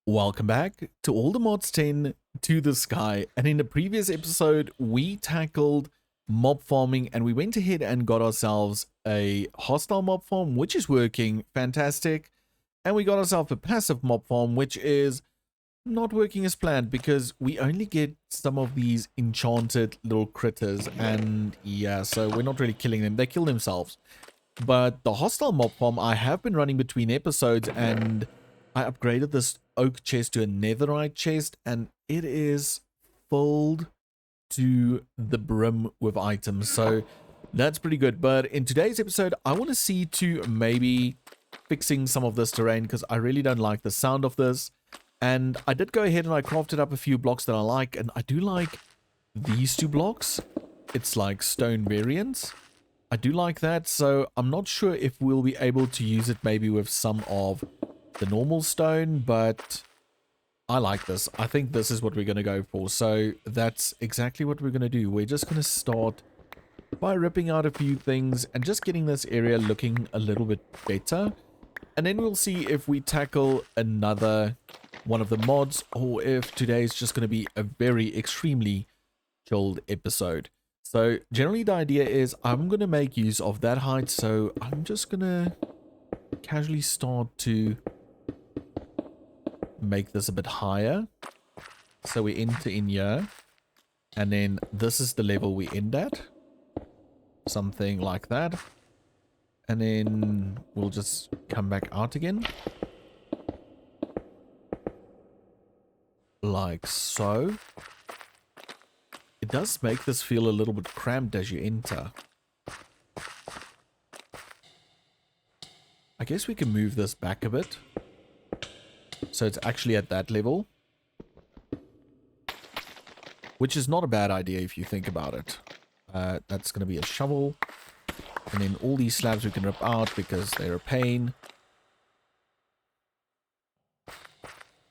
Welcome back to All the Mods 10 to the Sky. And in the previous episode, we tackled mob farming and we went ahead and got ourselves a hostile mob farm, which is working fantastic. And we got ourselves a passive mob farm, which is not working as planned because we only get some of these enchanted little critters. And yeah, so we're not really killing them. They kill themselves. But the hostile mob farm I have been running between episodes, and I upgraded this oak chest to a netherite chest, and it is filled to the brim with items. So that's pretty good. But in today's episode, I want to see to maybe fixing some of this terrain because I really don't like the sound of this. And I did go ahead and I crafted up a few blocks that I like, and I do like these two blocks. It's like stone variants. I do like that, so I'm not sure if we'll be able to use it maybe with some of the normal stone, but I like this. I think this is what we're going to go for, so that's exactly what we're going to do. We're just going to start by ripping out a few things and just getting this area looking a little bit better, and then we'll see if we tackle another one of the mods or if today's just going to be a very extremely chilled episode. So generally the idea is I'm going to make use of that height, so I'm just going to casually start to make this a bit higher. So we enter in here, and then this is the level we end at. Something like that. And then we'll just come back out again. Like so. It does make this feel a little bit cramped as you enter. I guess we can move this back a bit. So it's actually at that level. Which is not a bad idea if you think about it. That's going to be a shovel. And then all these slabs we can rip out because they're a pain.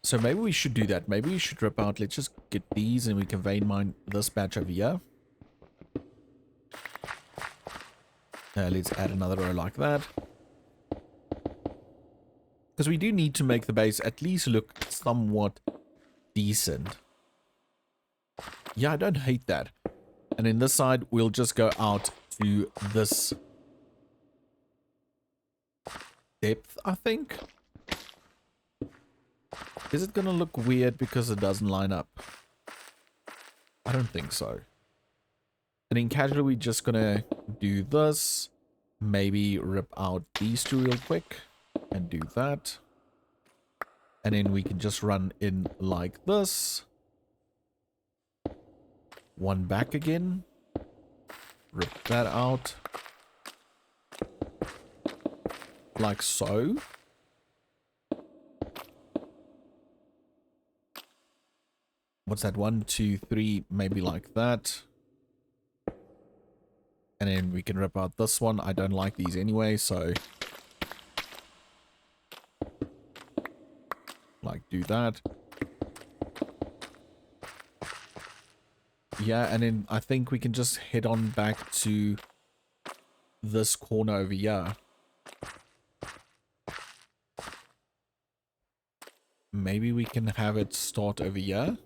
So maybe we should do that. Maybe we should rip out. Let's just get these and we can vein mine this batch over here. Let's add another row like that. Because we do need to make the base at least look somewhat decent. Yeah, I don't hate that. And in this side, we'll just go out to this depth, I think. Is it going to look weird because it doesn't line up? I don't think so. And in casual, we're just going to do this. Maybe rip out these two real quick. And do that. And then we can just run in like this. One back again. Rip that out. Like so. What's that? 1, 2, 3, maybe like that. And then we can rip out this one. I don't like these anyway, so like do that. Yeah, and then I think we can just head on back to this corner over here. Maybe we can have it start over here.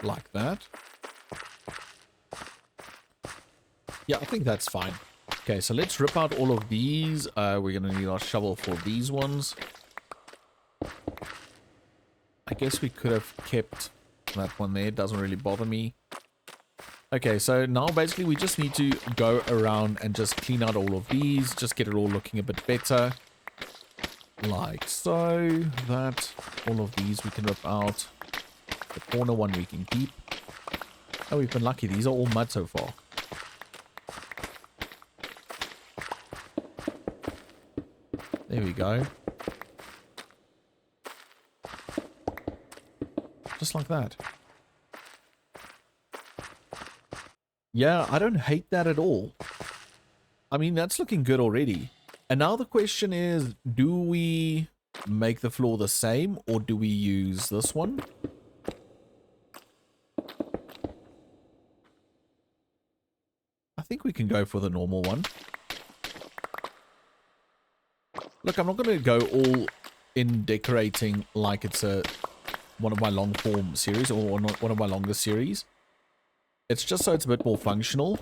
Like that. Yeah, I think that's fine. Okay, so let's rip out all of these. We're going to need our shovel for these ones. I guess we could have kept that one there. It doesn't really bother me. Okay, so now basically we just need to go around and just clean out all of these. Just get it all looking a bit better. Like so. That. All of these we can rip out. The corner one we can keep. Oh, we've been lucky. These are all mud so far. There we go. Just like that. Yeah, I don't hate that at all. I mean, that's looking good already. And now the question is, do we make the floor the same or do we use this one? I think we can go for the normal one. Look, I'm not going to go all in decorating like it's one of my long form series or one of my longest series. It's just so it's a bit more functional.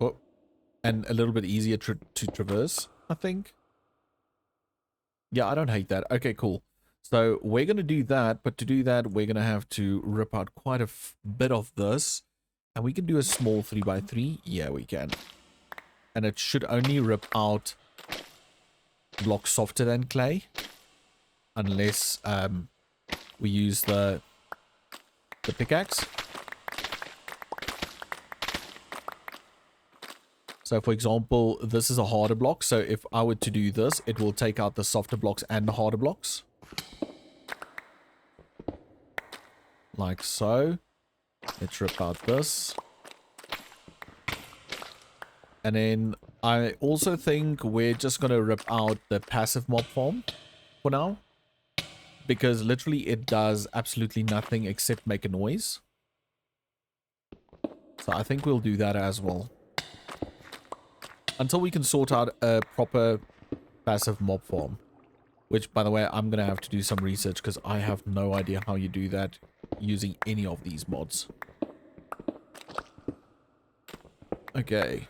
Oh, and a little bit easier to traverse, I think. Yeah, I don't hate that. Okay, cool. So we're going to do that, but to do that, we're going to have to rip out quite a bit of this. And we can do a small 3x3. Yeah, we can. And it should only rip out blocks softer than clay. Unless we use the pickaxe. So for example, this is a harder block. So if I were to do this, it will take out the softer blocks and the harder blocks. Like so. Let's rip out this. And then I also think we're just going to rip out the passive mob farm for now. Because literally it does absolutely nothing except make a noise. So I think we'll do that as well. Until we can sort out a proper passive mob farm. Which, by the way, I'm going to have to do some research because I have no idea how you do that using any of these mods. Okay.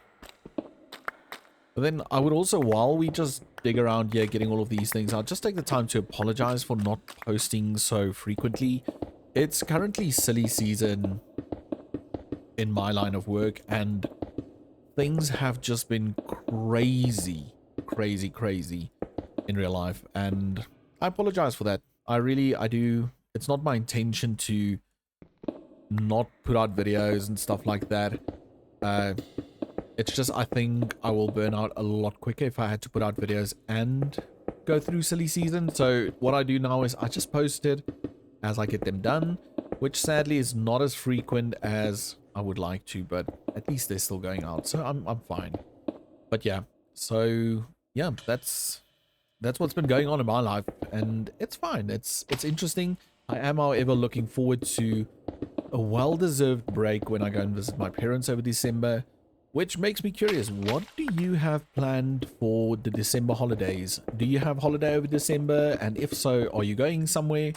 But then I would also, while we just dig around here getting all of these things, I'll just take the time to apologize for not posting so frequently. It's currently silly season in my line of work and things have just been crazy in real life, and I apologize for that. I do. It's not my intention to not put out videos and stuff like that. It's just I think I will burn out a lot quicker if I had to put out videos and go through silly season. So what I do now is I just post it as I get them done, which sadly is not as frequent as I would like to, but at least they're still going out, so I'm fine. But yeah, so yeah, that's what's been going on in my life, and it's fine. It's interesting. I am, however, looking forward to a well-deserved break when I go and visit my parents over December, which makes me curious. What do you have planned for the December holidays? Do you have holiday over December? And if so, are you going somewhere?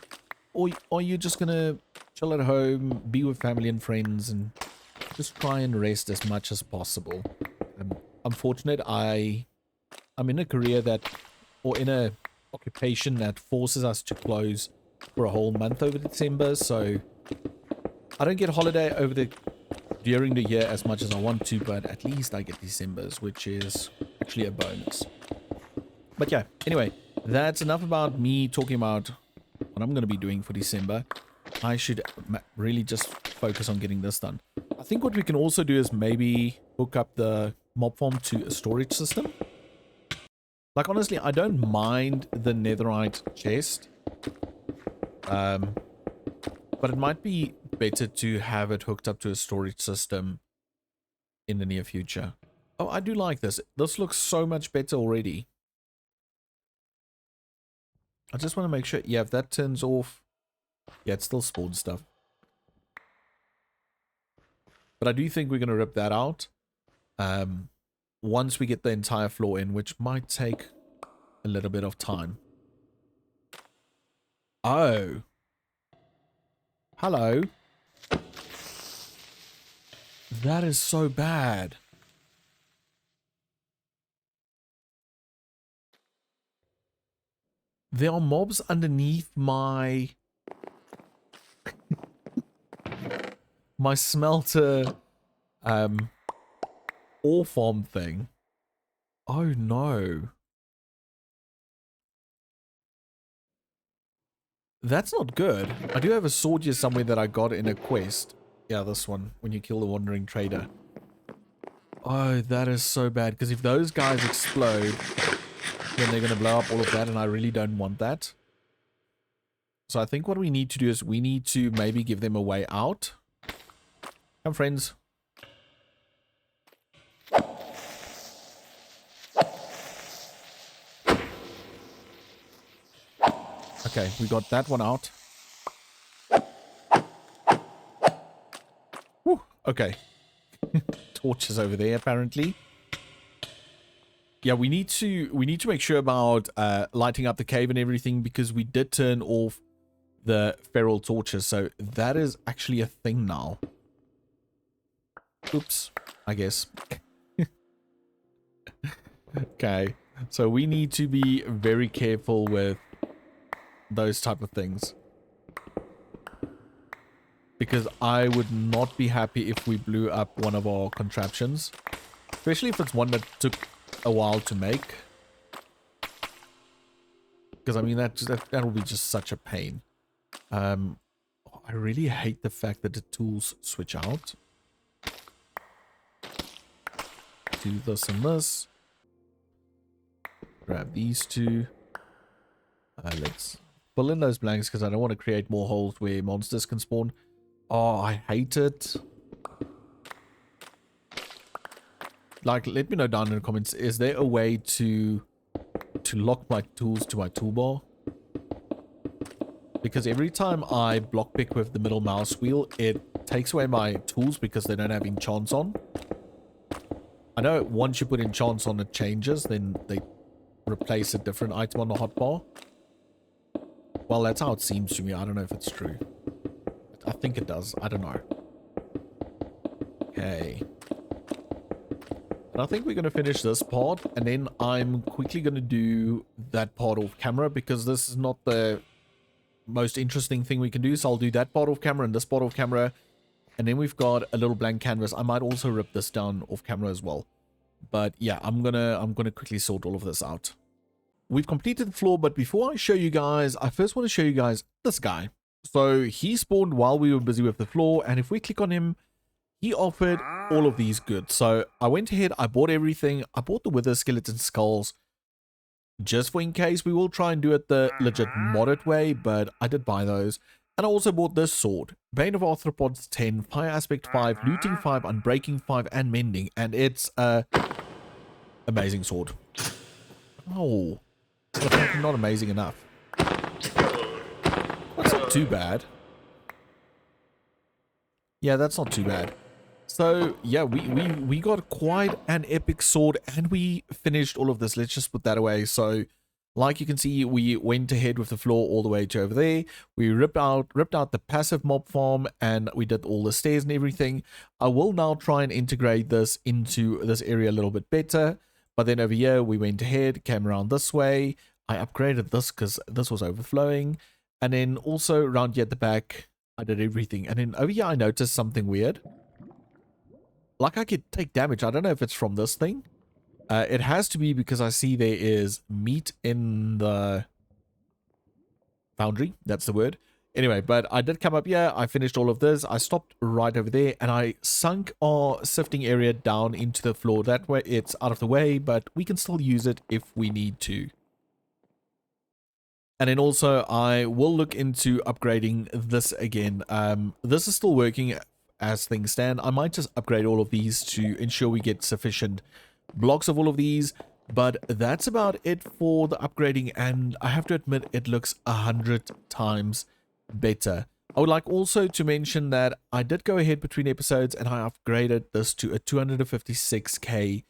Or are you just gonna chill at home, be with family and friends, and just try and rest as much as possible? I'm fortunate I'm in a career that, or in a occupation that forces us to close for a whole month over December, so I don't get holiday during the year as much as I want to, but at least I get December's, which is actually a bonus. But yeah, anyway, that's enough about me talking about what I'm going to be doing for December. I should really just focus on getting this done. I think what we can also do is maybe hook up the mob farm to a storage system. Like, honestly, I don't mind the netherite chest. But it might be better to have it hooked up to a storage system in the near future. Oh, I do like this. This looks so much better already. I just want to make sure, yeah, if that turns off, yeah, it still spawns stuff. But I do think we're going to rip that out once we get the entire floor in, which might take a little bit of time. Oh. Hello. That is so bad. There are mobs underneath my smelter ore farm thing. Oh no. That's not good. I do have a sword here somewhere that I got in a quest. Yeah, this one. When you kill the wandering trader. Oh, that is so bad. Because if those guys explode, then they're going to blow up all of that. And I really don't want that. So I think what we need to do is we need to maybe give them a way out. Come, friends. Okay, we got that one out. Whew, okay. torches over there, apparently. Yeah, we need to make sure about lighting up the cave and everything, because we did turn off the feral torches, so that is actually a thing now. Oops, I guess. Okay, so we need to be very careful with those type of things, because I would not be happy if we blew up one of our contraptions, especially if it's one that took a while to make, because I mean that'll be just such a pain. I really hate the fact that the tools switch out. Do this and this. Grab these two. Let's fill in those blanks because I don't want to create more holes where monsters can spawn. Oh, I hate it. Like, let me know down in the comments, is there a way to lock my tools to my toolbar? Because every time I block pick with the middle mouse wheel, it takes away my tools because they don't have enchants on. I know once you put enchants on, it changes, then they replace a different item on the hotbar. Well, that's how it seems to me. I don't know if it's true. I think it does. I don't know. Okay. And I think we're going to finish this part, and then I'm quickly going to do that part off camera, because this is not the most interesting thing we can do. So I'll do that part off camera and this part off camera, and then we've got a little blank canvas. I might also rip this down off camera as well. But yeah, I'm gonna quickly sort all of this out. We've completed the floor, but before I show you guys, I first want to show you guys this guy. So he spawned while we were busy with the floor, and if we click on him, he offered all of these goods. So I went ahead, I bought everything. I bought the wither skeleton skulls just for in case. We will try and do it the legit modded way, but I did buy those. And I also bought this sword, Bane of Arthropods 10, Fire Aspect 5, Looting 5, Unbreaking 5, and Mending. And it's a amazing sword. Oh, but not amazing enough. That's not too bad. Yeah, that's not too bad. So yeah, we got quite an epic sword, and we finished all of this. Let's just put that away. So like you can see, we went ahead with the floor all the way to over there. We ripped out the passive mob farm, and we did all the stairs and everything. I will now try and integrate this into this area a little bit better. But then over here, we went ahead, came around this way. I upgraded this because this was overflowing. And then also around here at the back, I did everything. And then over here, I noticed something weird. Like I could take damage. I don't know if it's from this thing. It has to be because I see there is meat in the foundry. That's the word. Anyway, but I did come up here. I finished all of this. I stopped right over there, and I sunk our sifting area down into the floor. That way it's out of the way, but we can still use it if we need to. And then also I will look into upgrading this again. This is still working as things stand. I might just upgrade all of these to ensure we get sufficient blocks of all of these, but that's about it for the upgrading, and I have to admit it looks 100 times better. I would like also to mention that I did go ahead between episodes and I upgraded this to a 256k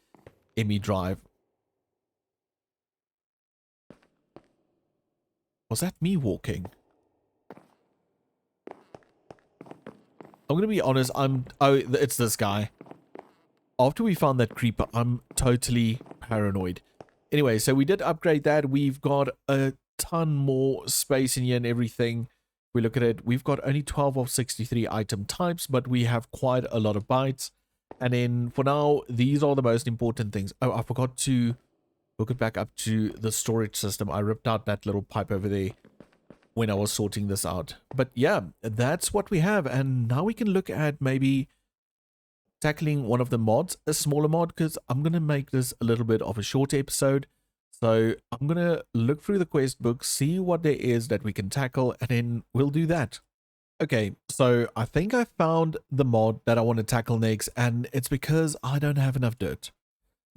ME drive. Was that me walking? I'm going to be honest, oh, it's this guy. After we found that creeper, I'm totally paranoid. Anyway, so we did upgrade that. We've got a ton more space in here and everything. If we look at it, we've got only 12 of 63 item types, but we have quite a lot of bytes. And then for now, these are the most important things. Oh, I forgot to hook it back up to the storage system. I ripped out that little pipe over there when I was sorting this out. But yeah, that's what we have. And now we can look at maybe tackling one of the mods, a smaller mod, because I'm going to make this a little bit of a short episode. So I'm going to look through the quest book, see what there is that we can tackle, and then we'll do that. Okay, so I think I found the mod that I want to tackle next, and it's because I don't have enough dirt.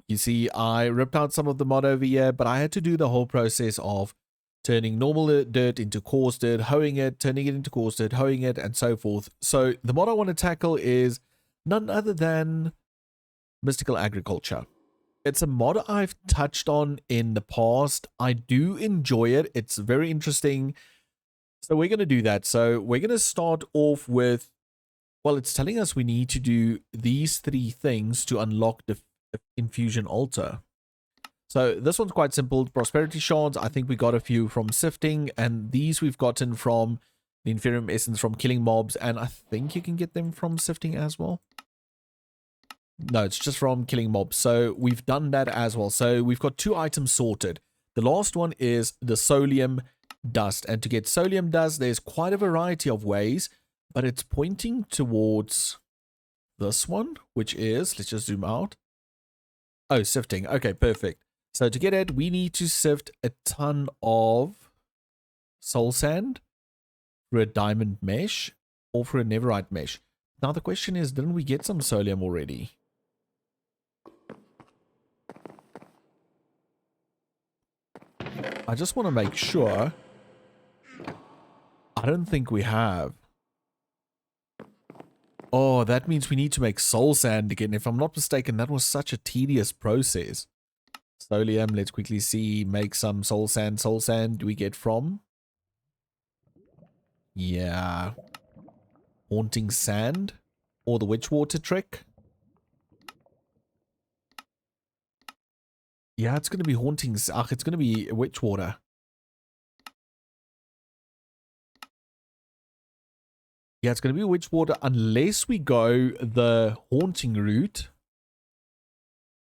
You see, I ripped out some of the mod over here, but I had to do the whole process of turning normal dirt into coarse dirt, hoeing it, turning it into coarse dirt, hoeing it, and so forth. So the mod I want to tackle is none other than Mystical agriculture. It's a mod I've touched on in the past. I do enjoy it. It's very interesting. So we're going to do that. So we're going to start off with, well, it's telling us we need to do these 3 things to unlock the infusion altar. So this one's quite simple. Prosperity shards, I think we got a few from sifting, and these we've gotten from the Inferium Essence from killing mobs, and I think you can get them from sifting as well. No, it's just from killing mobs. So we've done that as well. So we've got 2 items sorted. The last one is the Solium Dust. And to get Solium Dust, there's quite a variety of ways, but it's pointing towards this one, which is, let's just zoom out. Oh, sifting. Okay, perfect. So to get it, we need to sift a ton of soul sand through a diamond mesh or through a netherite mesh. Now the question is, didn't we get some Solium already? I just want to make sure. I don't think we have. Oh, that means we need to make soul sand again. If I'm not mistaken, that was such a tedious process. Solium, let's quickly see. Make some soul sand. Soul sand do we get from? Yeah. Haunting sand. Or the witch water trick. Yeah, it's going to be haunting. It's going to be witch water. Yeah, it's going to be witch water unless we go the haunting route.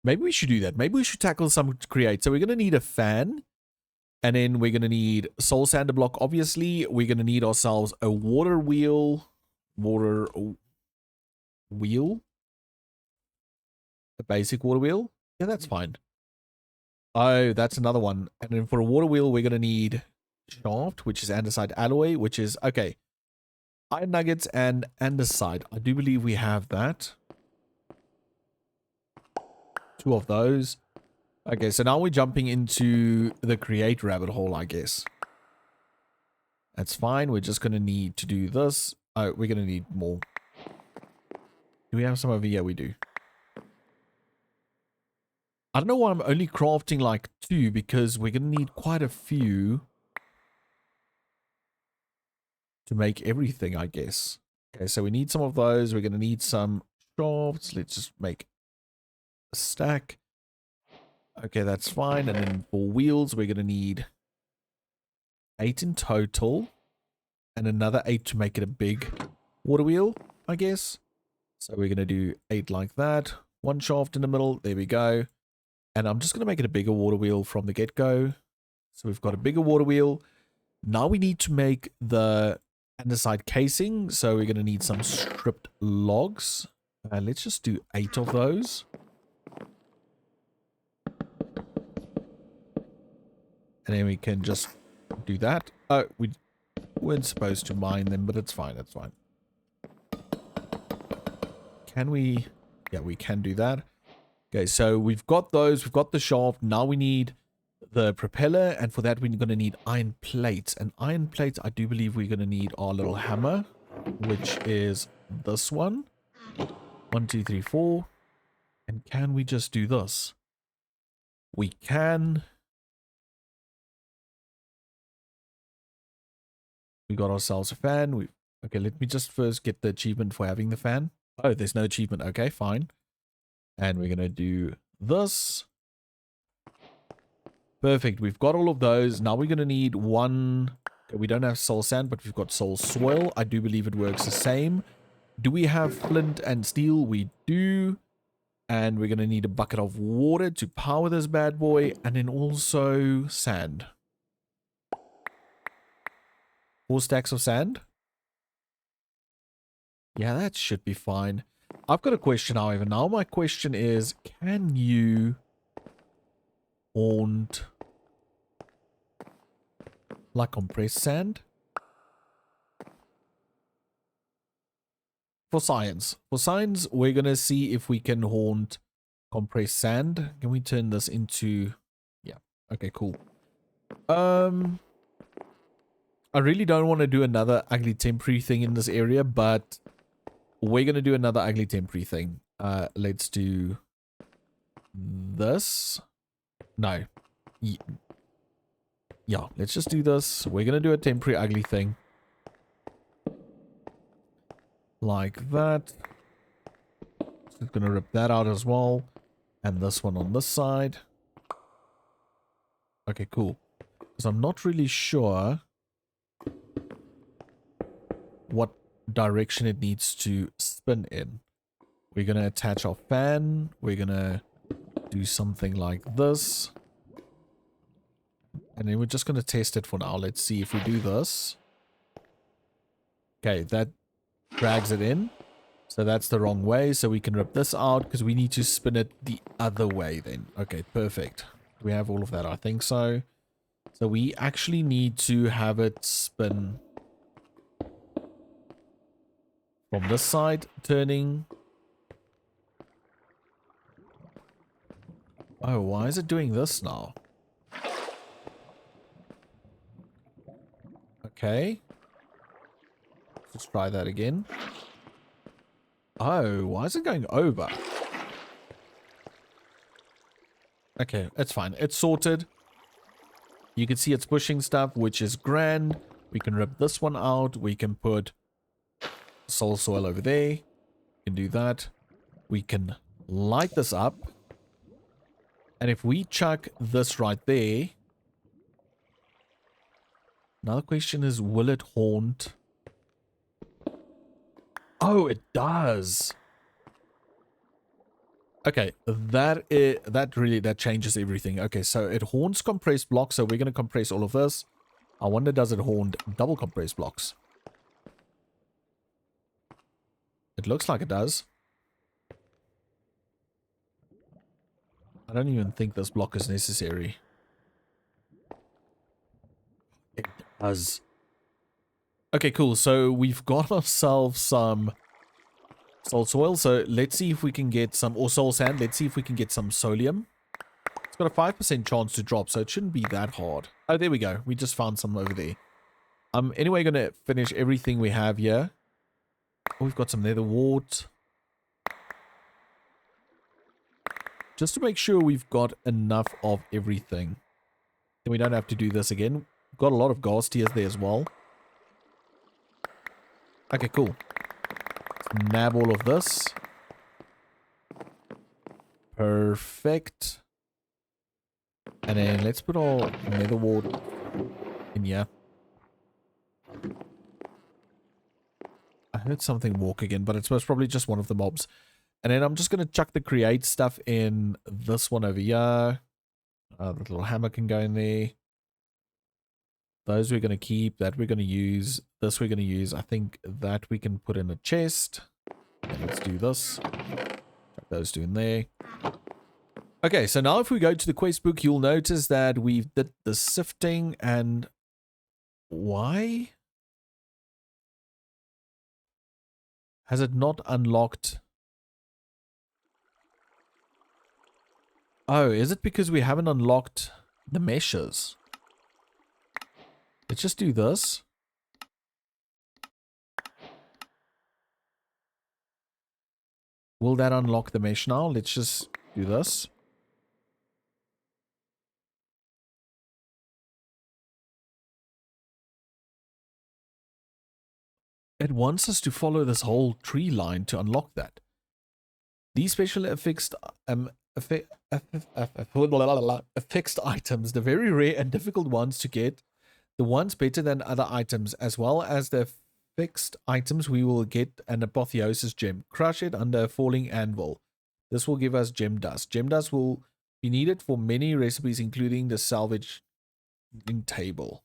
Maybe we should do that. Maybe we should tackle some to create. So we're going to need a fan. And then we're going to need soul sander block. Obviously, we're going to need ourselves a water wheel. Water wheel. A basic water wheel. Yeah, that's fine. Oh, that's another one. And then for a water wheel, we're going to need shaft, which is andesite alloy, which is, okay. Iron nuggets and andesite. I do believe we have that. 2 of those. Okay, so now we're jumping into the create rabbit hole, I guess. That's fine. We're just going to need to do this. Oh, we're going to need more. Do we have some over here? We do. I don't know why I'm only crafting like 2, because we're going to need quite a few to make everything, I guess. Okay, so we need some of those. We're going to need some shafts. Let's just make a stack. Okay, that's fine. And then for wheels, we're going to need 8 in total. And another 8 to make it a big water wheel, I guess. So we're going to do 8 like that. 1 shaft in the middle. There we go. And I'm just going to make it a bigger water wheel from the get-go. So we've got a bigger water wheel. Now we need to make the andesite casing. So we're going to need some stripped logs. Let's just do 8 of those. And then we can just do that. Oh, we weren't supposed to mine them, but it's fine. It's fine. Can we? Yeah, we can do that. Okay, so we've got those. We've got the shaft. Now we need the propeller. And for that, we're going to need iron plates. And iron plates, I do believe we're going to need our little hammer, which is this one. 1, 2, 3, 4. And can we just do this? We can. We got ourselves a fan. Okay, let me just first get the achievement for having the fan. Oh, there's no achievement. Okay, fine. And we're going to do this. Perfect. We've got all of those. Now we're going to need 1. Okay, we don't have soul sand, but we've got soul soil. I do believe it works the same. Do we have flint and steel? We do. And we're going to need a bucket of water to power this bad boy. And then also sand. 4 stacks of sand. Yeah, that should be fine. I've got a question, however. Now my question is, can you haunt like compressed sand? For science. For science, we're going to see if we can haunt compressed sand. Can we turn this into... Yeah. Okay, cool. I really don't want to do another ugly temporary thing in this area, but we're going to do another ugly temporary thing. Let's do this. No. Yeah, let's just do this. We're going to do a temporary ugly thing. Like that. Just going to rip that out as well. And this one on this side. Okay, cool. Because I'm not really sure what direction it needs to spin in. We're going to attach our fan. We're going to do something like this. And then we're just going to test it for now. Let's see if we do this. Okay, that drags it in. So that's the wrong way. So we can rip this out because we need to spin it the other way then. Okay, perfect. We have all of that. I think so. So we actually need to have it spin from this side, turning. Oh, why is it doing this now? Okay. Let's try that again. Oh, why is it going over? Okay, it's fine. It's sorted. You can see it's pushing stuff, which is grand. We can rip this one out. We can put soul soil over there. We can do that. We can light this up. And if we chuck this right there, another question is, will it haunt? Oh, it does. Okay, that changes everything. Okay, so it haunts compressed blocks, so we're going to compress all of this. I wonder, does it haunt double compressed blocks? It looks like it does. I don't even think this block is necessary. It does. Okay, cool. So we've got ourselves some soul soil. So let's see if we can get some, or soul sand. Let's see if we can get some solium. It's got a 5% chance to drop, so it shouldn't be that hard. Oh, there we go. We just found some over there. I'm anyway going to finish everything we have here. Oh, we've got some nether wart. Just to make sure we've got enough of everything. Then we don't have to do this again. We've got a lot of gas tiers there as well. Okay, cool. Let's nab all of this. Perfect. And then let's put our nether wart in here. I heard something walk again, but it's most probably just one of the mobs. And then I'm just going to chuck the create stuff in this one over here. The little hammer can go in there. Those we're going to keep. That we're going to use. This we're going to use. I think that we can put in a chest. And let's do this. Chuck those two in there. Okay, so now if we go to the quest book, you'll notice that we've did the sifting and... Why? Has it not unlocked... Oh, is it because we haven't unlocked the meshes? Let's just do this. Will that unlock the mesh now? Let's just do this. It wants us to follow this whole tree line to unlock that. These special affixed items, the very rare and difficult ones to get, the ones better than other items, as well as the fixed items, we will get an apotheosis gem. Crush it under a falling anvil. This will give us gem dust. Gem dust will be needed for many recipes, including the salvage table.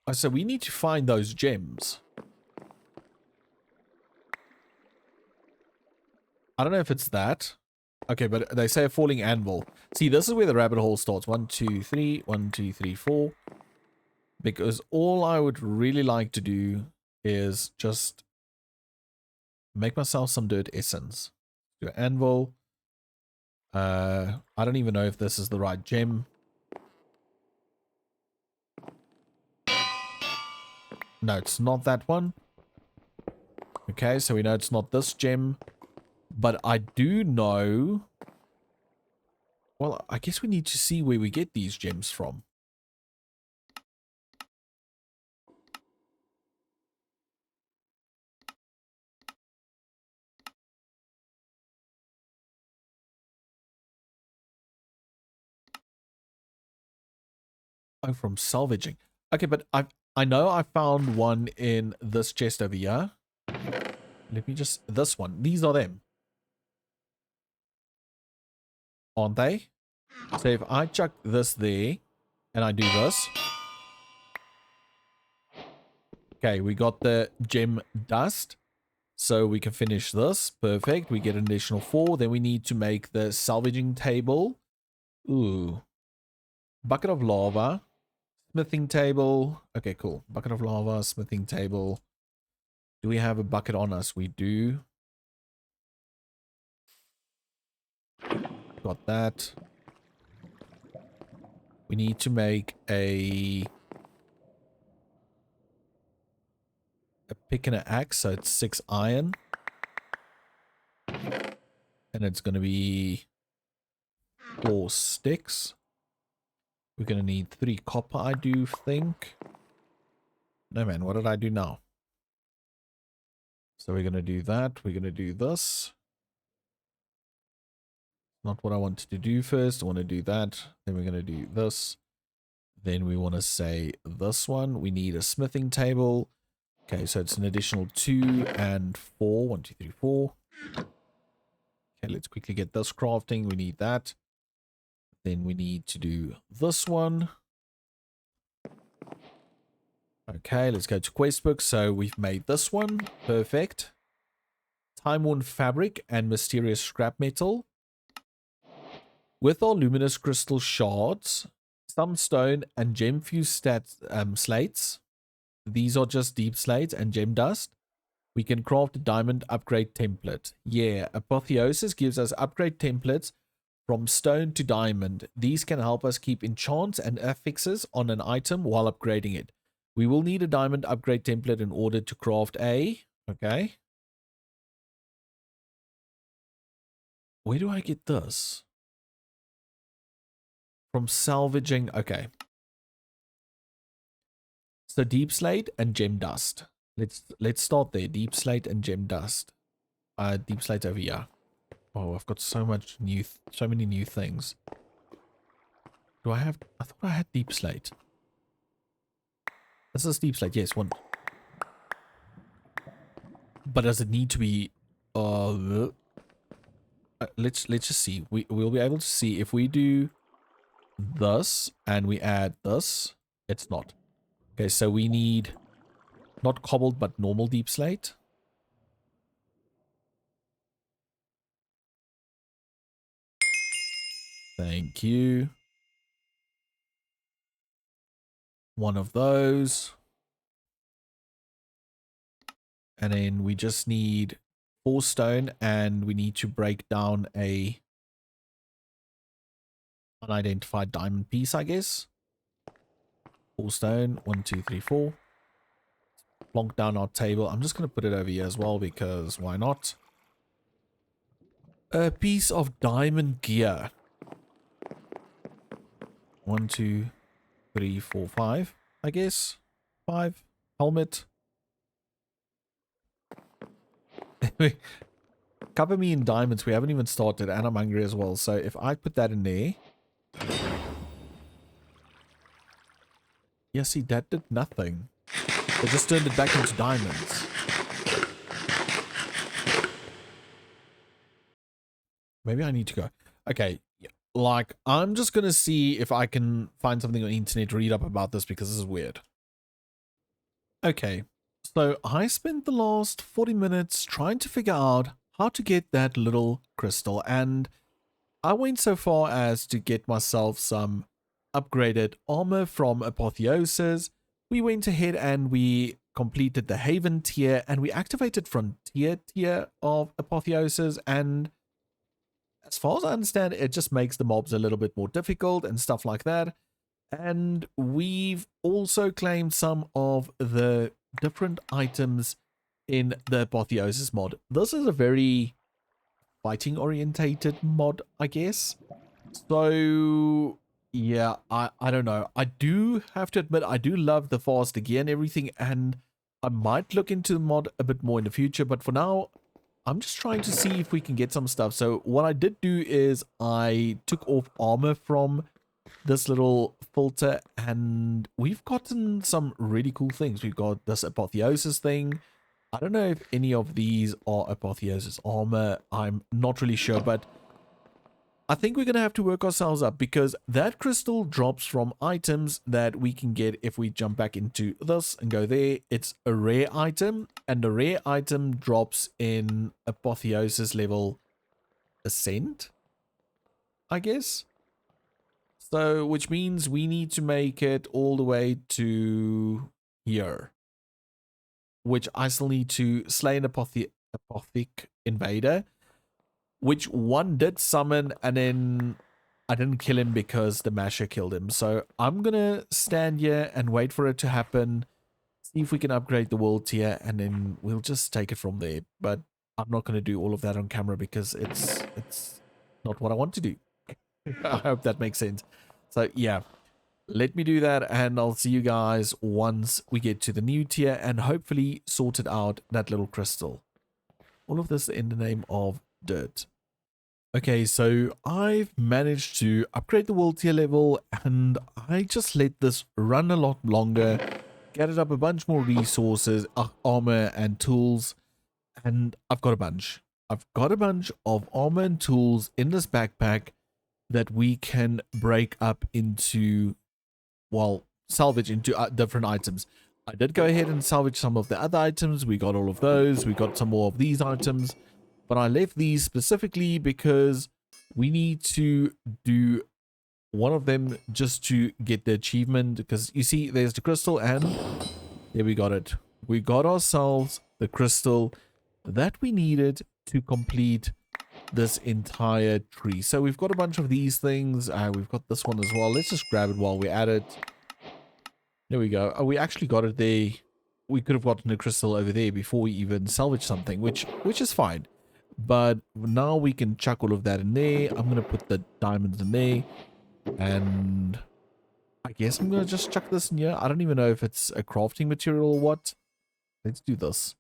Oh, so we need to find those gems. I don't know if it's that. Okay, but they say a falling anvil. See, this is where the rabbit hole starts. 1, 2, 3. 1, 2, 3, 4. Because all I would really like to do is just make myself some dirt essence. Do an anvil. I don't even know if this is the right gem. No, it's not that one. Okay, so we know it's not this gem. But I do know... Well, I guess we need to see where we get these gems from. Oh, from salvaging. Okay, but I know I found one in this chest over here. Let me just... This one. These are them. Aren't they? So if I chuck this there, and I do this... Okay, we got the gem dust. So we can finish this. Perfect. We get an additional 4. Then we need to make the salvaging table. Ooh. Bucket of lava. Smithing table. Okay, cool. Bucket of lava, smithing table. Do we have a bucket on us? We do. Got that. We need to make a pick and an axe, so it's 6 iron. And it's going to be 4 sticks. We're going to need 3 copper, I do think. No, man, what did I do now? So we're going to do that. We're going to do this. Not what I wanted to do first. I want to do that. Then we're going to do this. Then we want to say this one. We need a smithing table. Okay, so it's an additional 2 and 4. 1, 2, 3, 4. Okay, let's quickly get this crafting. We need that. Then we need to do this one. Okay, let's go to questbook. So we've made this one. Perfect. Time-worn fabric and mysterious scrap metal. With our luminous crystal shards, some stone and gem fused slates. These are just deep slates and gem dust. We can craft a diamond upgrade template. Yeah, Apotheosis gives us upgrade templates from stone to diamond. These can help us keep enchants and affixes on an item while upgrading it. We will need a diamond upgrade template in order to craft a... Okay. Where do I get this? From salvaging... Okay. So deep slate and gem dust. Let's start there. Deep slate and gem dust. Deep slate over here. Oh, I've got so many new things. Do I have? I thought I had deep slate. This is deep slate. Yes, one. But does it need to be? Let's just see. We'll be able to see if we do this and we add this. It's not. Okay, so we need not cobbled but normal deep slate. Thank you. One of those. And then we just need 4 stone and we need to break down a unidentified diamond piece, I guess. 4 stone. 1, 2, 3, 4. Plonk down our table. I'm just going to put it over here as well because why not? A piece of diamond gear. 1, 2, 3, 4, 5, I guess. 5. Helmet. Cover me in diamonds. We haven't even started and I'm hungry as well. So if I put that in there. Yeah, see, that did nothing. It just turned it back into diamonds. Maybe I need to go. Okay, like, I'm just going to see if I can find something on the internet to read up about this because this is weird. Okay, so I spent the last 40 minutes trying to figure out how to get that little crystal, and I went so far as to get myself some upgraded armor from Apotheosis. We went ahead and we completed the Haven tier and we activated Frontier tier of Apotheosis, and as far as I understand, it just makes the mobs a little bit more difficult and stuff like that. And we've also claimed some of the different items in the Apotheosis mod. This is a very fighting orientated mod, I guess. So yeah, I don't know. I do have to admit I do love the fast gear and everything, and I might look into the mod a bit more in the future, but for now I'm just trying to see if we can get some stuff. So what I did do is I took off armor from this little filter, and we've gotten some really cool things. We've got this Apotheosis thing. I don't know if any of these are Apotheosis armor. I'm not really sure, but I think we're going to have to work ourselves up, because that crystal drops from items that we can get if we jump back into this and go there. It's a rare item, and the rare item drops in Apotheosis level Ascent, I guess. So, which means we need to make it all the way to here, which I still need to slay an Apothic invader, which one did summon, and then I didn't kill him because the masher killed him. So I'm gonna stand here and wait for it to happen, see if we can upgrade the world tier, and then we'll just take it from there. But I'm not gonna do all of that on camera because it's not what I want to do. I hope that makes sense. So yeah, let me do that, and I'll see you guys once we get to the new tier and hopefully sorted out that little crystal. All of this in the name of dirt. Okay, so I've managed to upgrade the world tier level, and I just let this run a lot longer, gathered up a bunch more resources, armor and tools, and I've got a bunch. I've got a bunch of armor and tools in this backpack that we can break up into, well, salvage into different items. I did go ahead and salvage some of the other items. We got all of those. We got some more of these items. But I left these specifically because we need to do one of them just to get the achievement. Because you see, there's the crystal, and there we got it. We got ourselves the crystal that we needed to complete this entire tree. So we've got a bunch of these things. We've got this one as well. Let's just grab it while we're at it. There we go. Oh, we actually got it there. We could have gotten the crystal over there before we even salvage something, which is fine. But now we can chuck all of that in there. I'm going to put the diamonds in there. And I guess I'm going to just chuck this in here. I don't even know if it's a crafting material or what. Let's do this,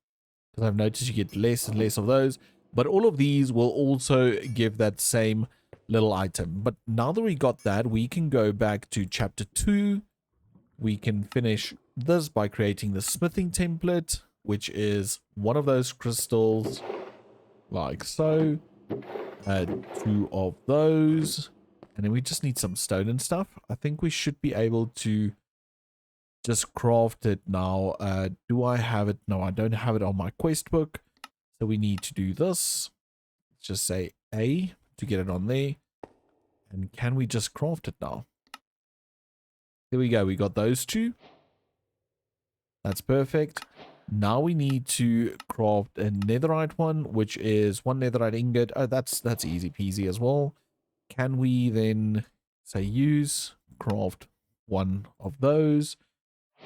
because I've noticed you get less and less of those. But all of these will also give that same little item. But now that we got that, we can go back to chapter 2. We can finish this by creating the smithing template, which is one of those crystals, like so. 2 of those, and then we just need some stone and stuff. I think we should be able to just craft it now. Do I have it? No, I don't have it on my quest book, so we need to do this. Let's just say A to get it on there. And can we just craft it now? There we go. We got those 2. That's perfect. Now we need to craft a netherite one, which is 1 netherite ingot. Oh, that's easy peasy as well. Can we then say use, craft 1 of those?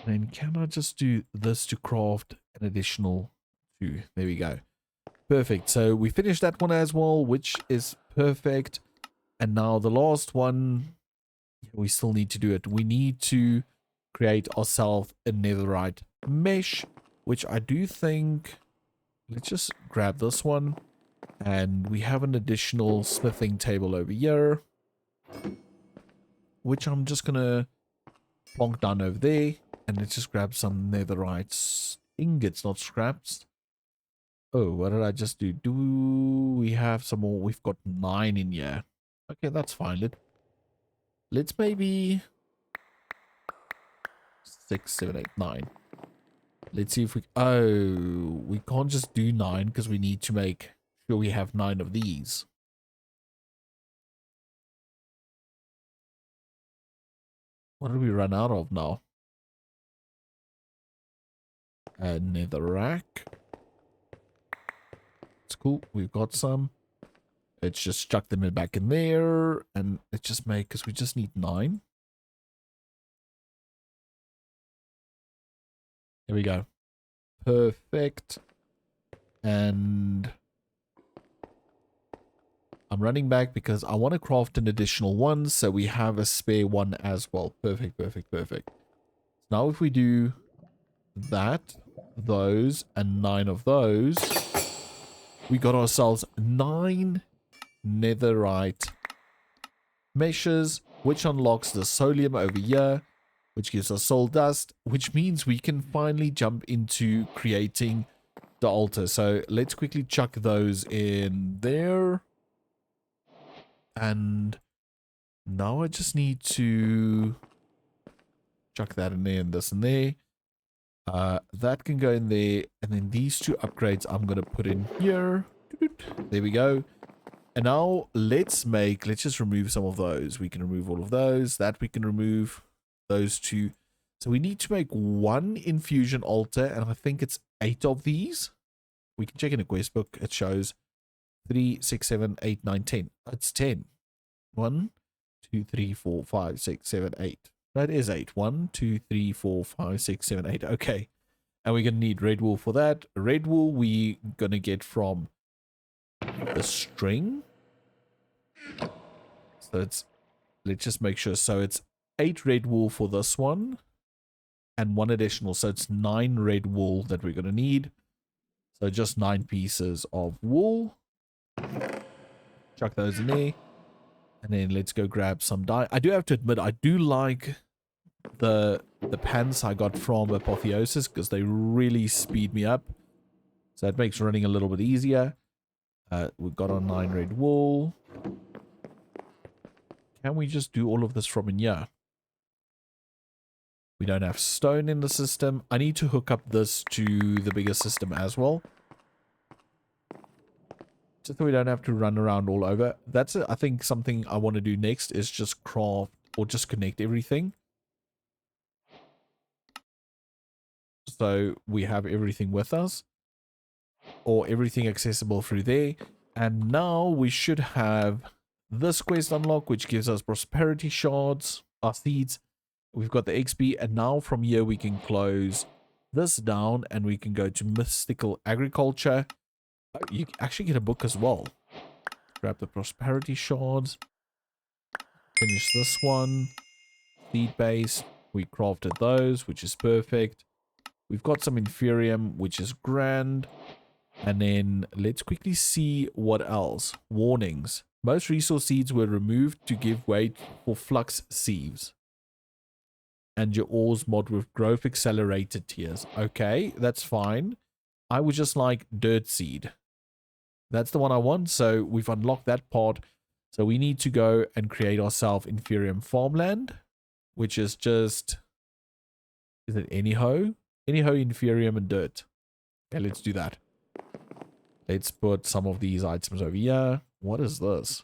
And then can I just do this to craft an additional 2? There we go. Perfect. So we finished that one as well, which is perfect. And now the last one, we still need to do it. We need to create ourselves a netherite mesh, which I do think, let's just grab this one, and we have an additional smithing table over here, which I'm just gonna plonk down over there, and let's just grab some netherite ingots, not scraps. Oh, what did I just do? Do we have some more? We've got 9 in here. Okay, that's fine. Let's maybe 6, 7, 8, 9. Let's see if we... Oh, we can't just do 9 because we need to make sure we have 9 of these. What did we run out of now? Nether rack. It's cool. We've got some. Let's just chuck them back in there. And let's just make... Because we just need 9. Here we go. Perfect. And I'm running back because I want to craft an additional one, so we have a spare one as well. Perfect, perfect, perfect. Now if we do that, those, and 9 of those, we got ourselves 9 netherite meshes, which unlocks the solium over here, which gives us soul dust, which means we can finally jump into creating the altar. So let's quickly chuck those in there. And now I just need to chuck that in there and this in there. That can go in there. And then these 2 upgrades I'm going to put in here. There we go. And now let's just remove some of those. We can remove all of those. That we can remove. Those 2. So we need to make 1 infusion altar. And I think it's 8 of these. We can check in a quest book. It shows 3, 6, 7, 8, 9, 10. It's 10. 1, 2, 3, 4, 5, 6, 7, 8. That is 8. 1, 2, 3, 4, 5, 6, 7, 8. Okay. And we're going to need red wool for that. Red wool we're going to get from the string. So let's just make sure. So it's 8 red wool for this one. And 1 additional. So it's 9 red wool that we're going to need. So just 9 pieces of wool. Chuck those in there. And then let's go grab some dye. I do have to admit, I do like the pants I got from Apotheosis because they really speed me up. So that makes running a little bit easier. We've got our 9 red wool. Can we just do all of this from in here? We don't have stone in the system. I need to hook up this to the bigger system as well. Just so we don't have to run around all over. That's, I think, something I want to do next is just craft or just connect everything. So we have everything with us. Or everything accessible through there. And now we should have this quest unlock, which gives us prosperity shards, our seeds. We've got the XP, and now from here we can close this down and we can go to mystical agriculture. Oh, you actually get a book as well. Grab the prosperity shards. Finish this one. Seed base. We crafted those, which is perfect. We've got some inferium, which is grand. And then let's quickly see what else. Warnings. Most resource seeds were removed to give way for flux sieves. And your ores mod with growth accelerated tiers. Okay, that's fine. I would just like dirt seed. That's the one I want. So we've unlocked that part. So we need to go and create ourselves inferium farmland, which is just, is it anyhow? Anyhow, inferium and dirt. Okay, let's do that. Let's put some of these items over here. What is this?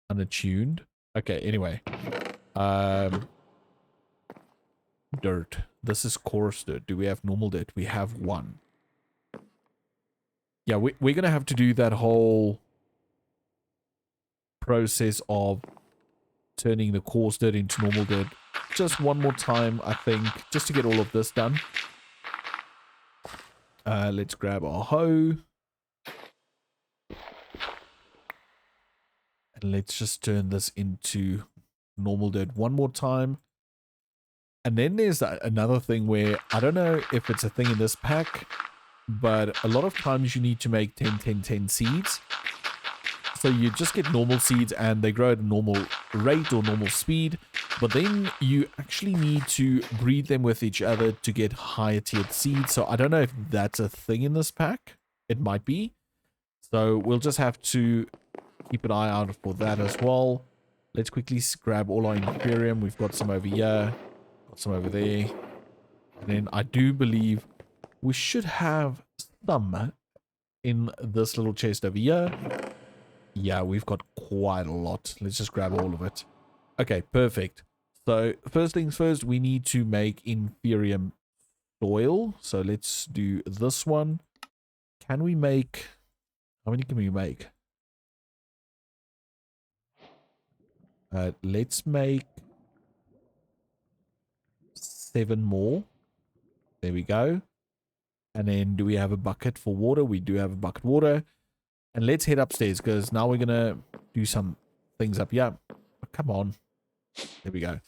Unattuned. Okay, anyway. Dirt. This is coarse dirt. Do we have normal dirt? We have 1. Yeah, we're going to have to do that whole process of turning the coarse dirt into normal dirt just one more time, I think, just to get all of this done. Let's grab our hoe. And let's just turn this into normal dirt one more time. And then there's another thing where, I don't know if it's a thing in this pack, but a lot of times you need to make 10, 10, 10 seeds. So you just get normal seeds and they grow at a normal rate or normal speed. But then you actually need to breed them with each other to get higher tiered seeds. So I don't know if that's a thing in this pack. It might be. So we'll just have to keep an eye out for that as well. Let's quickly grab all our Imperium. We've got some over here. Got some over there. And then I do believe we should have some in this little chest over here. Yeah, we've got quite a lot. Let's just grab all of it. Okay, perfect. So first things first, we need to make inferium soil. So let's do this one. Can we make... How many can we make? Let's make 7 more. There we go. And then do we have a bucket for water? We do have a bucket water. And let's head upstairs because now we're going to do some things up here. Oh, come on. There we go.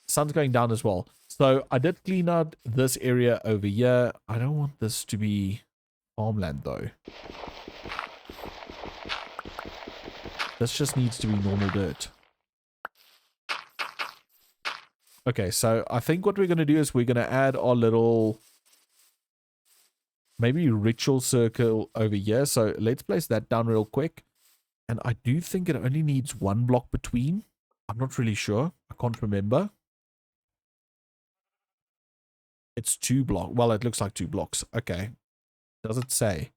Sun's going down as well. So I did clean out this area over here. I don't want this to be farmland though. This just needs to be normal dirt. Okay, so I think what we're going to do is we're going to add our little maybe ritual circle over here. So let's place that down real quick. And I do think it only needs 1 block between. I'm not really sure. I can't remember. It's 2 blocks. Well, it looks like 2 blocks. Okay. Does it say?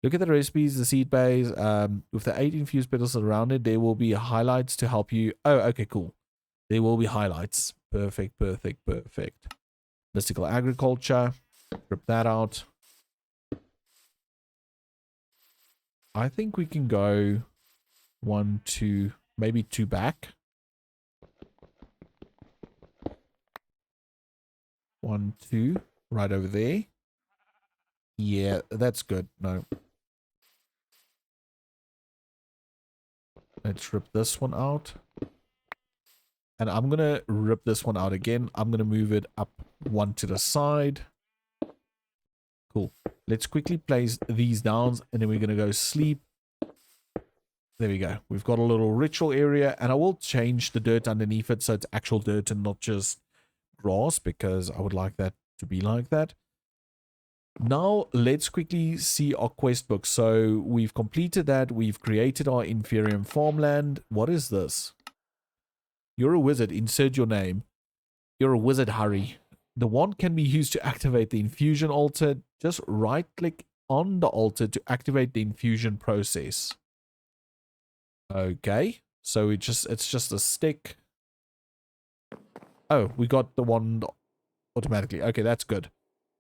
Look at the recipes, the seed base. With the 8 infused petals around it, there will be highlights to help you. Oh, okay, cool. There will be highlights. Perfect, perfect, perfect. Mystical agriculture. Rip that out. I think we can go 1, 2, maybe 2 back. 1, 2, right over there. Yeah, that's good. No. Let's rip this one out. And I'm going to rip this one out again. I'm going to move it up 1 to the side. Cool. Let's quickly place these down and then we're going to go sleep. There we go. We've got a little ritual area and I will change the dirt underneath it so it's actual dirt and not just grass because I would like that to be like that. Now let's quickly see our quest book. So we've completed that. We've created our inferior farmland. What is this? You're a wizard. Insert your name. You're a wizard, hurry. The wand can be used to activate the infusion altar. Just right click on the altar to activate the infusion process. Okay. So it's just a stick. Oh, we got the wand automatically. Okay, that's good.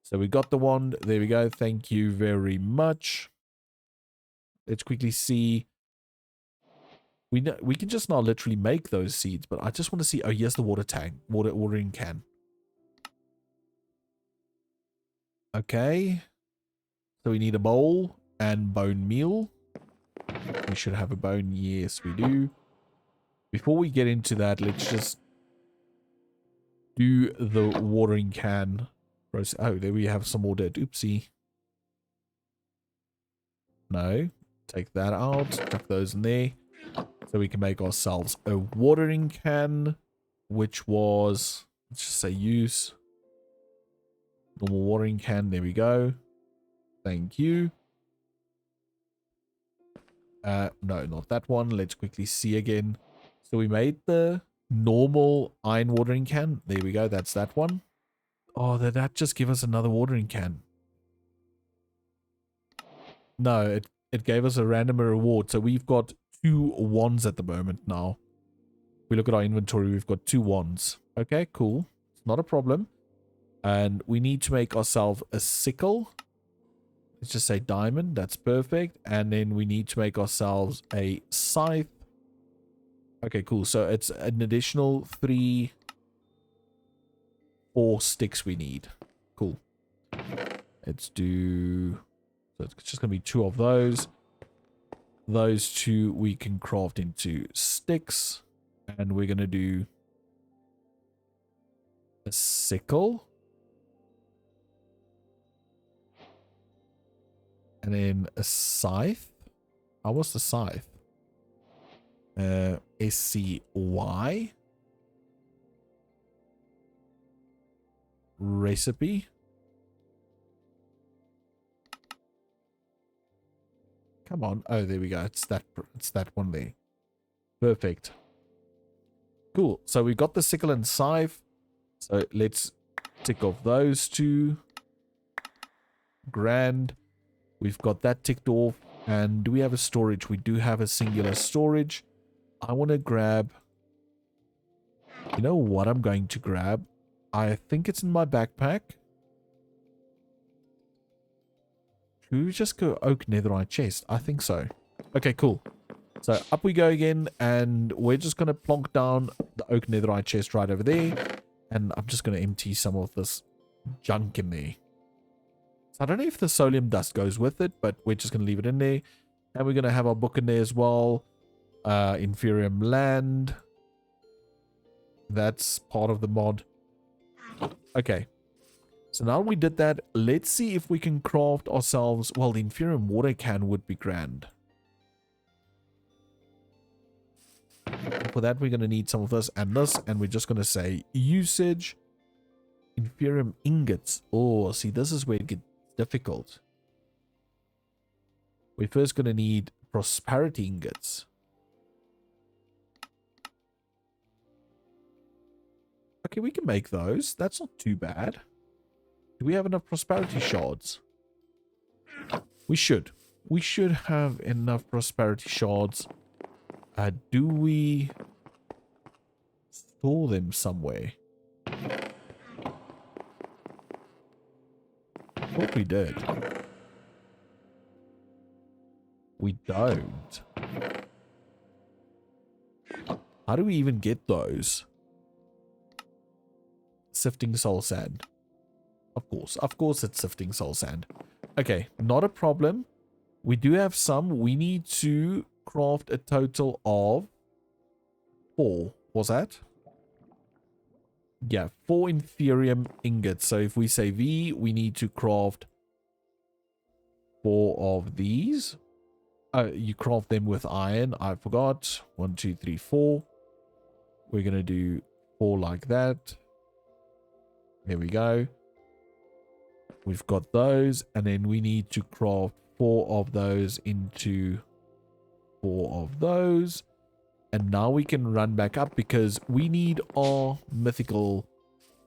So we got the wand. There we go. Thank you very much. Let's quickly see. We can just now literally make those seeds, but I just want to see. Oh, here's the water tank, watering can. Okay. So we need a bowl and bone meal. We should have a bone. Yes, we do. Before we get into that, let's just do the watering can. Oh, there we have some more dirt. Oopsie. No. Take that out. Tuck those in there. So we can make ourselves a watering can, which was, let's just say use. Normal watering can. There we go. Thank you. No, not that one. Let's quickly see again. So we made the normal iron watering can. There we go. That's that one. Oh, did that just give us another watering can? No, it gave us a random reward. So we've got 2 wands at the moment now. We look at our inventory. We've got 2 wands. Okay, cool. It's not a problem. And we need to make ourselves a sickle. Let's just say diamond. That's perfect. And then we need to make ourselves a scythe. Okay, cool. So it's an additional 3, 4 sticks we need. Cool. Let's do... So it's just going to be 2 of those. Those 2 we can craft into sticks. And we're going to do a sickle. And then a scythe. How was the scythe? SCY. Recipe. Come on. Oh, there we go. It's that one there. Perfect. Cool. So we got the sickle and scythe. So let's tick off those 2. Grand. We've got that ticked off. And do we have a storage? We do have a singular storage. I want to grab... You know what I'm going to grab? I think it's in my backpack. Should we just go oak netherite chest? I think so. Okay, cool. So up we go again. And we're just going to plonk down the oak netherite chest right over there. And I'm just going to empty some of this junk in there. So I don't know if the solium dust goes with it, but we're just going to leave it in there. And we're going to have our book in there as well. Inferium land. That's part of the mod. Okay. So now we did that. Let's see if we can craft ourselves. Well, the inferium water can would be grand. For that, we're going to need some of this and this. And we're just going to say usage. Inferium ingots. Oh, see, this is where it gets difficult. We're first going to need prosperity ingots. Okay, we can make those. That's not too bad. Do we have enough prosperity shards? We should. We should have enough prosperity shards. Do we store them somewhere? I thought we did. We don't. How do we even get those? Sifting soul sand. Of course it's sifting soul sand. Okay, not a problem. We do have some. We need to craft a total of 4. Was that? Yeah, 4 inferium ingots. So if we say V, we need to craft 4 of these. You craft them with iron. I forgot. 1, 2, 3, 4. We're going to do 4 like that. There we go. We've got those. And then we need to craft 4 of those into 4 of those. And now we can run back up because we need our mythical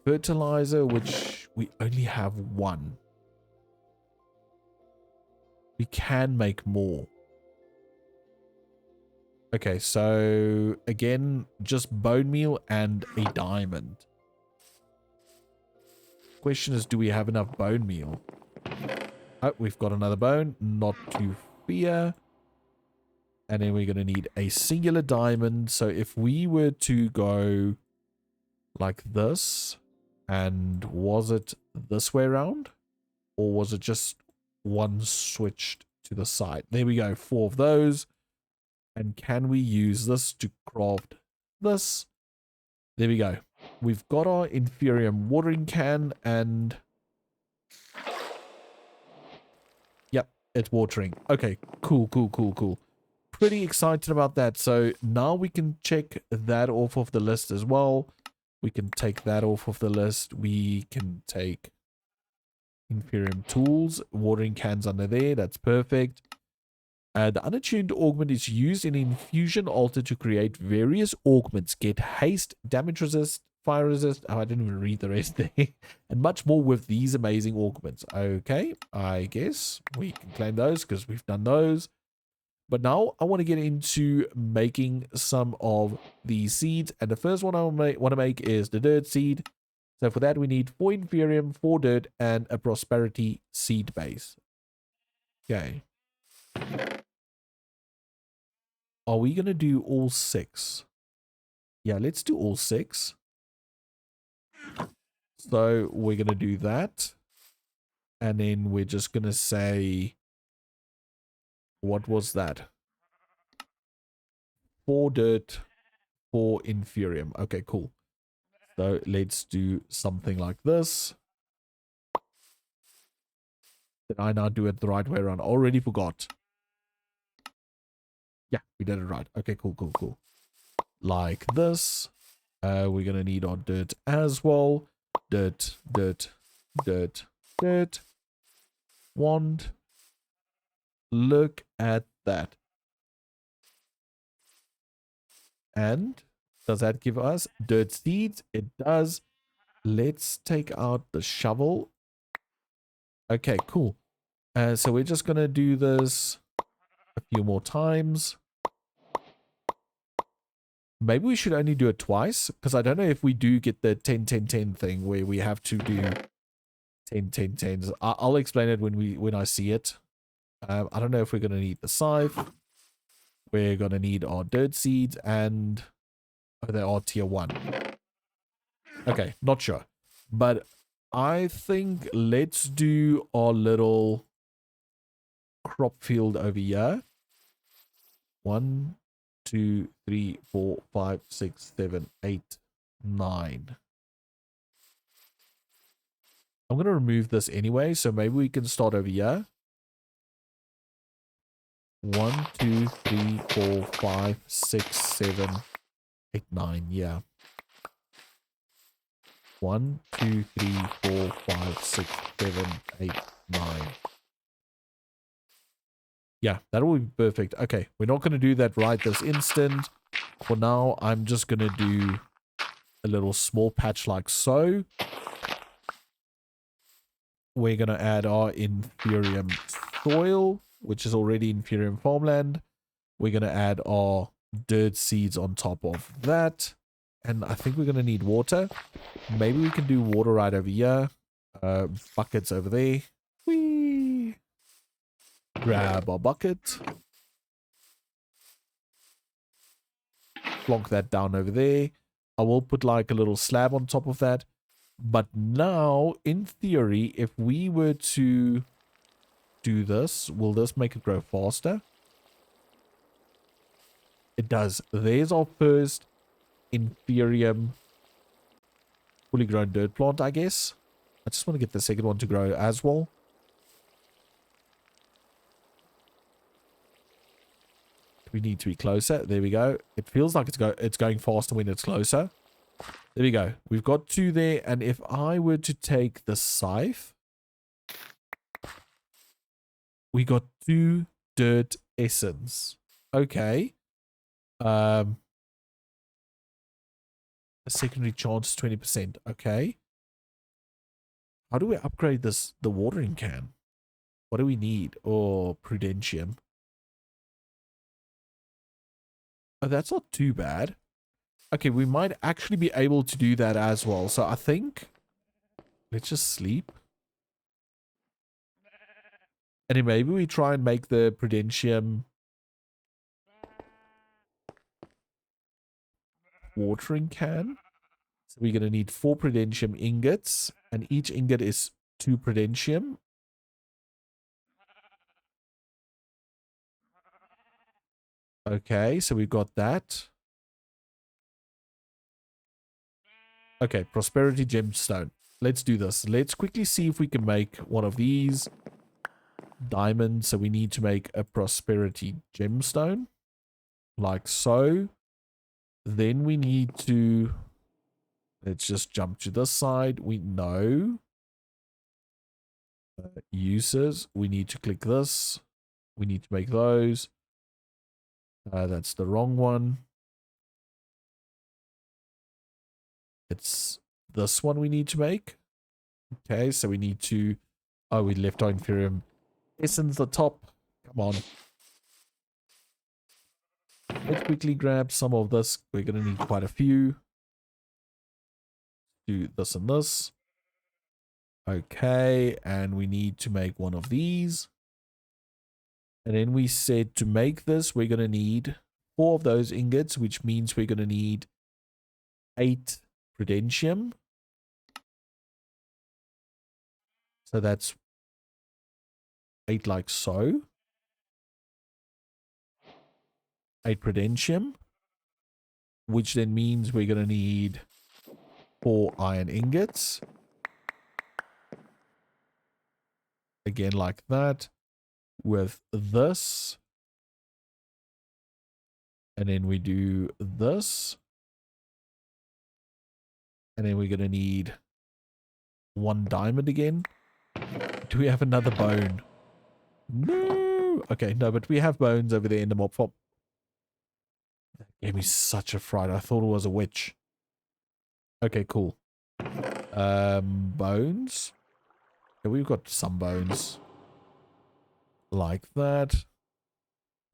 fertilizer, which we only have 1. We can make more. Okay, so again, just bone meal and a diamond. Question is, do we have enough bone meal? Oh, we've got another bone. Not to fear. And then we're going to need a singular diamond. So if we were to go like this, and was it this way around? Or was it just one switched to the side? There we go, 4 of those. And can we use this to craft this? There we go. We've got our inferium watering can and... Yep, it's watering. Okay, cool. Pretty excited about that. So now we can check that off of the list as well. We can take that off of the list. We can take inferium tools, watering cans under there. That's perfect. The unattuned augment is used in infusion altar to create various augments. Get haste, damage resist, fire resist. Oh, I didn't even read the rest there. And much more with these amazing augments. Okay, I guess we can claim those because we've done those. But now I want to get into making some of these seeds. And the first one I want to make is the dirt seed. So for that, we need 4 inferium, 4 dirt, and a prosperity seed base. Okay. Are we going to do all 6? Yeah, let's do all 6. So we're going to do that. And then we're just going to say, what was that? 4 dirt, 4 inferium. Okay, cool. So let's do something like this. Did I now do it the right way around? I already forgot. Yeah, we did it right. Okay, cool. Like this. We're going to need our dirt as well. Dirt. Wand. Look at that. And does that give us dirt seeds? It does. Let's take out the shovel. Okay, cool. So we're just going to do this a few more times. Maybe we should only do it twice, because I don't know if we do get the 10-10-10 thing where we have to do 10-10-10s. I'll explain it when I see it. I don't know if we're going to need the scythe. We're going to need our dirt seeds and... Oh, they are tier 1. Okay, not sure. But I think let's do our little crop field over here. 1, 2, 3, 4, 5, 6, 7, 8, 9. I'm going to remove this anyway, so maybe we can start over here. 1, 2, 3, 4, 5, 6, 7, 8, 9. Yeah. 1, 2, 3, 4, 5, 6, 7, 8, 9. Yeah, that will be perfect. Okay, we're not going to do that right this instant. For now, I'm just going to do a little small patch like so. We're going to add our inferium soil, which is already inferium farmland. We're going to add our dirt seeds on top of that. And I think we're going to need water. Maybe we can do water right over here. Buckets over there. Whee! Grab our bucket. Plonk that down over there. I will put like a little slab on top of that. But now, in theory, if we were to do this, will this make it grow faster? It does. There's our first inferium fully grown dirt plant, I guess. I just want to get the second one to grow as well. We need to be closer. There we go. It feels like it's going faster when it's closer. There we go. We've got 2 there. And if I were to take the scythe, we got 2 dirt essence. Okay. A secondary chance 20%. Okay. How do we upgrade this? The watering can. What do we need? Oh, prudentium. Oh, that's not too bad. Okay, we might actually be able to do that as well. So I think let's just sleep. And then maybe we try and make the prudentium watering can. So we're going to need 4 prudentium ingots. And each ingot is 2 prudentium. Okay, so we've got that. Okay, prosperity gemstone. Let's do this. Let's quickly see if we can make one of these. Diamond. So we need to make a prosperity gemstone. Like so. Then we need to... Let's just jump to this side. We know. Uses. We need to click this. We need to make those. That's the wrong one. It's this one we need to make. Okay, so we need to... Oh, we left our inferium essence the top. Come on. Let's quickly grab some of this. We're going to need quite a few. Do this and this. Okay, and we need to make one of these. And then we said to make this, we're going to need 4 of those ingots, which means we're going to need 8 prudentium. So that's 8 like so. 8 prudentium. Which then means we're going to need 4 iron ingots. Again like that. With this. And then we do this. And then we're going to need 1 diamond again. Do we have another bone? No. Okay, no, but we have bones over there in the mob farm. That gave me such a fright. I thought it was a witch. Okay, cool. Bones. Okay, we've got some bones. Like that.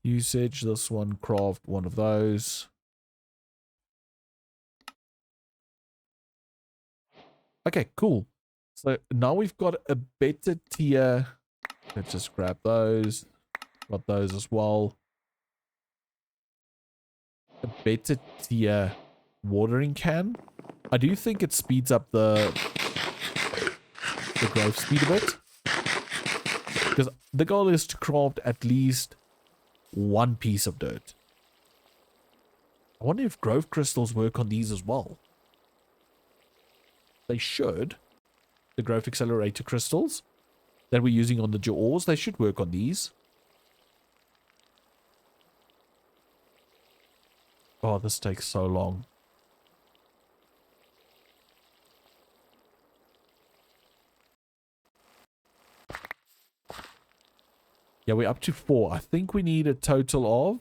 Usage, this one, craft one of those. Okay, cool. So now we've got a better tier. Let's just grab those. Got those as well. A better tier watering can. I do think it speeds up the the growth speed a bit. Because the goal is to craft at least one piece of dirt. I wonder if growth crystals work on these as well. They should. The growth accelerator crystals that we're using on the jaws, they should work on these. Oh, this takes so long. Yeah, we're up to 4. I think we need a total of...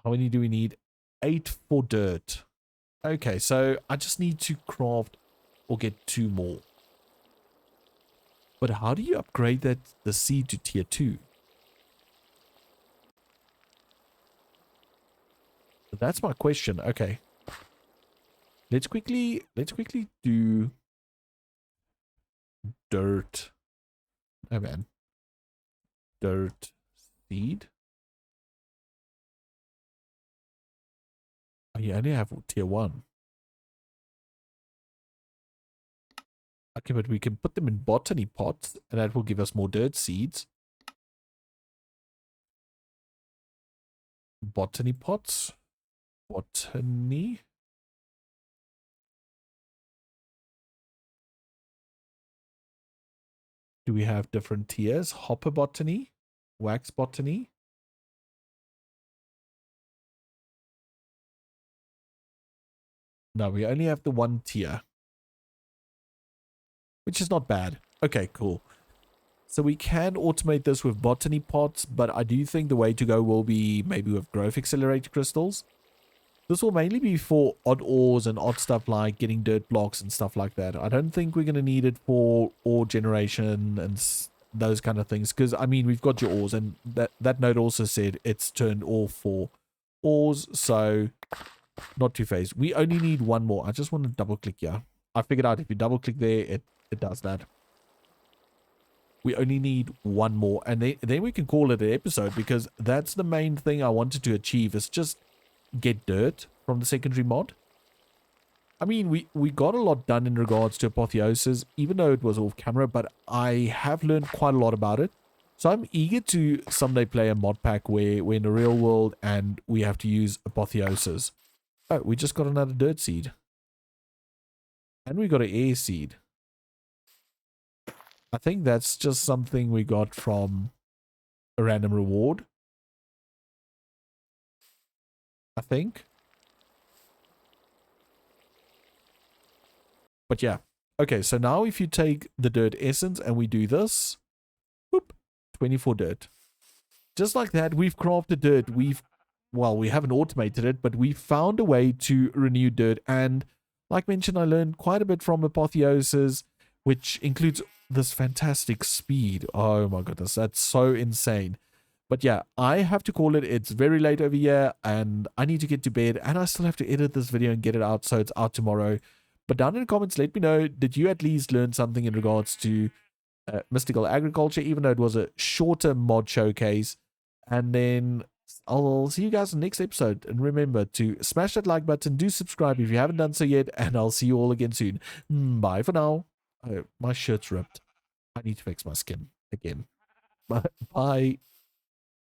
How many do we need? 8 for dirt. Okay, so I just need to craft or get 2 more. But how do you upgrade the seed to tier 2? That's my question. Okay. Let's quickly do dirt. Oh man. Dirt seed. Oh, you only have tier 1. Okay, but we can put them in botany pots, and that will give us more dirt seeds. Botany pots. Botany. Do we have different tiers? Hopper botany, wax botany. No, we only have the 1 tier, which is not bad. Okay, cool. So we can automate this with botany pots, but I do think the way to go will be maybe with growth accelerator crystals. This will mainly be for odd ores and odd stuff like getting dirt blocks and stuff like that. I don't think we're going to need it for ore generation and those kind of things. Because, I mean, we've got your ores. And that note also said it's turned off for ores. So, not too phased. We only need 1 more. I just want to double click here. I figured out if you double click there, it does that. We only need 1 more. And then we can call it an episode. Because that's the main thing I wanted to achieve. Is just... get dirt from the secondary mod. I mean, we got a lot done in regards to apotheosis, even though it was off camera, but I have learned quite a lot about it. So I'm eager to someday play a mod pack where we're in the real world and we have to use apotheosis. Oh, we just got another dirt seed. And we got an air seed. I think that's just something we got from a random reward. I think. But yeah. Okay, so now if you take the dirt essence and we do this, whoop, 24 dirt. Just like that, we've crafted dirt. Well, we haven't automated it, but we found a way to renew dirt. And like mentioned, I learned quite a bit from apotheosis, which includes this fantastic speed. Oh my goodness, that's so insane. But yeah, I have to call it. It's very late over here and I need to get to bed and I still have to edit this video and get it out so it's out tomorrow. But down in the comments, let me know, did you at least learn something in regards to mystical agriculture, even though it was a shorter mod showcase? And then I'll see you guys in the next episode. And remember to smash that like button, do subscribe if you haven't done so yet, and I'll see you all again soon. Bye for now. Oh, my shirt's ripped. I need to fix my skin again. Bye.